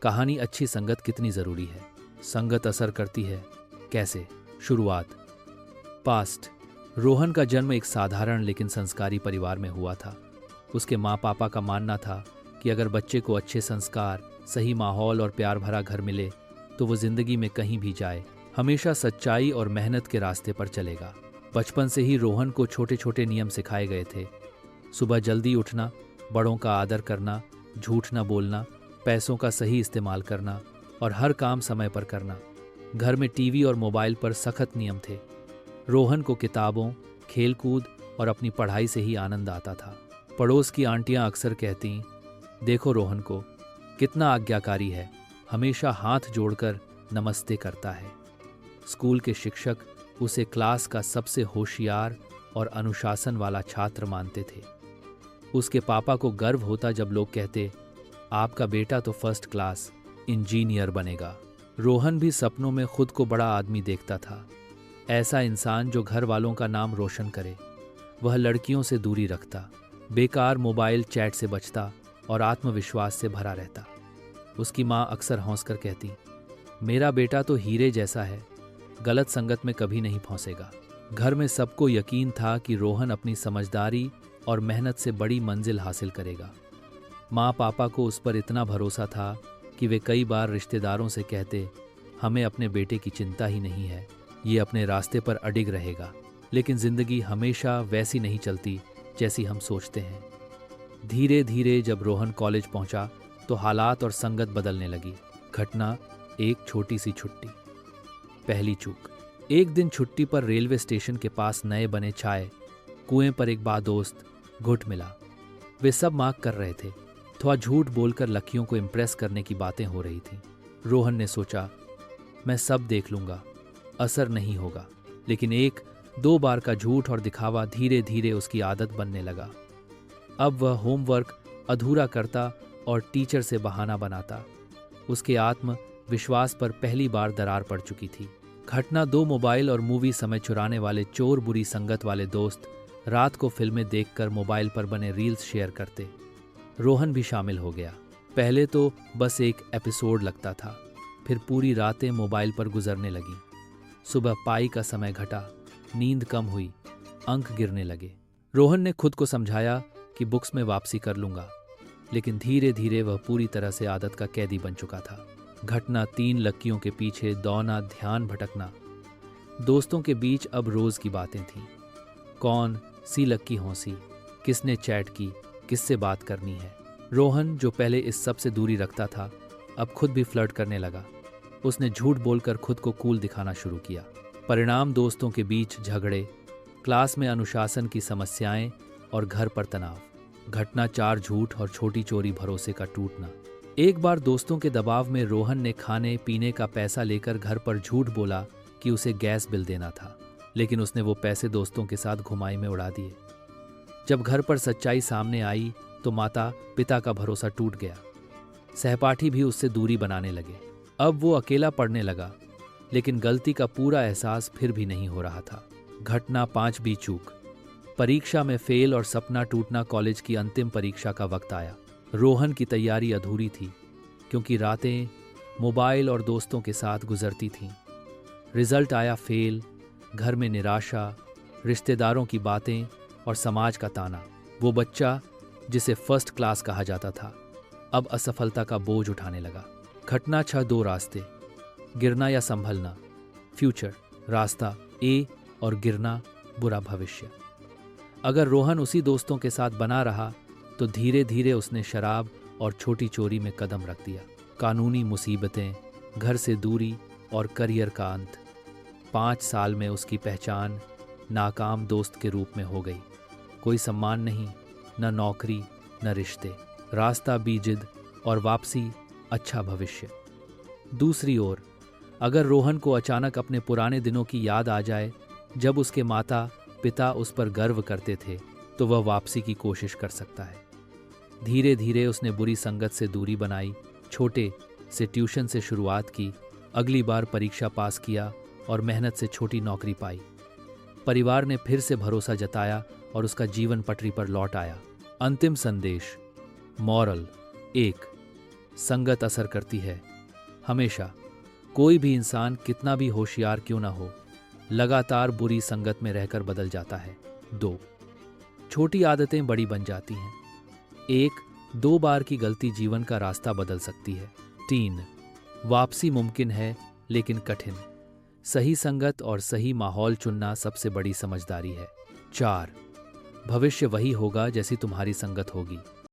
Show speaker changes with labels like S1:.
S1: कहानी अच्छी संगत कितनी जरूरी है। संगत असर करती है कैसे। शुरुआत। पास्ट। रोहन का जन्म एक साधारण लेकिन संस्कारी परिवार में हुआ था। उसके माँ पापा का मानना था कि अगर बच्चे को अच्छे संस्कार, सही माहौल और प्यार भरा घर मिले तो वो जिंदगी में कहीं भी जाए हमेशा सच्चाई और मेहनत के रास्ते पर चलेगा। बचपन से ही रोहन को छोटे छोटे नियम सिखाए गए थे। सुबह जल्दी उठना, बड़ों का आदर करना, झूठ न बोलना, पैसों का सही इस्तेमाल करना और हर काम समय पर करना। घर में टीवी और मोबाइल पर सख्त नियम थे। रोहन को किताबों, खेलकूद और अपनी पढ़ाई से ही आनंद आता था। पड़ोस की आंटियां अक्सर कहती, देखो रोहन को कितना आज्ञाकारी है, हमेशा हाथ जोड़कर नमस्ते करता है। स्कूल के शिक्षक उसे क्लास का सबसे होशियार और अनुशासन वाला छात्र मानते थे। उसके पापा को गर्व होता जब लोग कहते, आपका बेटा तो फर्स्ट क्लास इंजीनियर बनेगा। रोहन भी सपनों में खुद को बड़ा आदमी देखता था, ऐसा इंसान जो घर वालों का नाम रोशन करे। वह लड़कियों से दूरी रखता, बेकार मोबाइल चैट से बचता और आत्मविश्वास से भरा रहता। उसकी माँ अक्सर हंसकर कहती, मेरा बेटा तो हीरे जैसा है, गलत संगत में कभी नहीं फंसेगा। घर में सबको यकीन था कि रोहन अपनी समझदारी और मेहनत से बड़ी मंजिल हासिल करेगा। माँ पापा को उस पर इतना भरोसा था कि वे कई बार रिश्तेदारों से कहते, हमें अपने बेटे की चिंता ही नहीं है, ये अपने रास्ते पर अडिग रहेगा। लेकिन जिंदगी हमेशा वैसी नहीं चलती जैसी हम सोचते हैं। धीरे धीरे जब रोहन कॉलेज पहुंचा तो हालात और संगत बदलने लगी। घटना, एक छोटी सी छुट्टी। पहली चूक। एक दिन छुट्टी पर रेलवे स्टेशन के पास नए बने चाय कुएं पर एक बादोस्त घुट मिला। वे सब मांग कर रहे थे। थोड़ा झूठ बोलकर लड़कियों को इम्प्रेस करने की बातें हो रही थी। रोहन ने सोचा, मैं सब देख लूंगा, असर नहीं होगा। लेकिन एक दो बार का झूठ और दिखावा धीरे धीरे उसकी आदत बनने लगा। अब वह होमवर्क अधूरा करता और टीचर से बहाना बनाता। उसके आत्म विश्वास पर पहली बार दरार पड़ चुकी थी। घटना, दो मोबाइल और मूवी समय चुराने वाले चोर बुरी संगत वाले दोस्त रात को फिल्में देखकर मोबाइल पर बने रील्स शेयर करते। रोहन भी शामिल हो गया। पहले तो बस एक एपिसोड लगता था, फिर पूरी रातें मोबाइल पर गुजरने लगी। सुबह पाई का समय घटा, नींद कम हुई, अंक गिरने लगे। रोहन ने खुद को समझाया कि बुक्स में वापसी कर लूंगा, लेकिन धीरे धीरे वह पूरी तरह से आदत का कैदी बन चुका था। घटना, 3 लड़कियों के पीछे दौड़ना, ध्यान भटकना। दोस्तों के बीच अब रोज की बातें थीं। कौन सी लड़की हौसी, किसने चैट की, किससे बात करनी है। रोहन, जो पहले इस सब से दूरी रखता था, अब खुद भी फ्लर्ट करने लगा। उसने झूठ बोलकर खुद को कूल दिखाना शुरू किया। परिणाम, दोस्तों के बीच झगड़े, क्लास में अनुशासन की समस्याएं और घर पर तनाव। घटना, 4 झूठ और छोटी चोरी भरोसे का टूटना। एक बार दोस्तों के दबाव में रोहन ने खाने पीने का पैसा लेकर घर पर झूठ बोला कि उसे गैस बिल देना था, लेकिन उसने वो पैसे दोस्तों के साथ घुमाई में उड़ा दिए। जब घर पर सच्चाई सामने आई तो माता पिता का भरोसा टूट गया। सहपाठी भी उससे दूरी बनाने लगे। अब वो अकेला पढ़ने लगा, लेकिन गलती का पूरा एहसास फिर भी नहीं हो रहा था। घटना, 5वीं चूक। परीक्षा में फेल और सपना टूटना। कॉलेज की अंतिम परीक्षा का वक्त आया। रोहन की तैयारी अधूरी थी क्योंकि रातें मोबाइल और दोस्तों के साथ गुजरती थीं। रिजल्ट आया फेल। घर में निराशा, रिश्तेदारों की बातें और समाज का ताना। वो बच्चा जिसे फर्स्ट क्लास कहा जाता था, अब असफलता का बोझ उठाने लगा। घटना, 6 2 रास्ते। गिरना या संभलना। फ्यूचर, रास्ता ए और गिरना, बुरा भविष्य। अगर रोहन उसी दोस्तों के साथ बना रहा तो धीरे धीरे उसने शराब और छोटी चोरी में कदम रख दिया। कानूनी मुसीबतें, घर से दूरी और करियर का अंत। 5 साल में उसकी पहचान नाकाम दोस्त के रूप में हो गई। कोई सम्मान नहीं, न नौकरी न रिश्ते। रास्ता भी जिद और वापसी अच्छा भविष्य। दूसरी ओर, अगर रोहन को अचानक अपने पुराने दिनों की याद आ जाए जब उसके माता पिता उस पर गर्व करते थे, तो वह वापसी की कोशिश कर सकता है। धीरे धीरे उसने बुरी संगत से दूरी बनाई, छोटे से ट्यूशन से शुरुआत की, अगली बार परीक्षा पास किया और मेहनत से छोटी नौकरी पाई। परिवार ने फिर से भरोसा जताया और उसका जीवन पटरी पर लौट आया। अंतिम संदेश, मॉरल 1। संगत असर करती है हमेशा। कोई भी इंसान कितना भी होशियार क्यों ना हो, लगातार बुरी संगत में रहकर बदल जाता है। 2. छोटी आदतें बड़ी बन जाती हैं। 1-2 बार की गलती जीवन का रास्ता बदल सकती है। 3. वापसी मुमकिन है लेकिन कठिन। सही संगत और सही माहौल चुनना सबसे बड़ी समझदारी है। 4. भविष्य वही होगा जैसी तुम्हारी संगत होगी।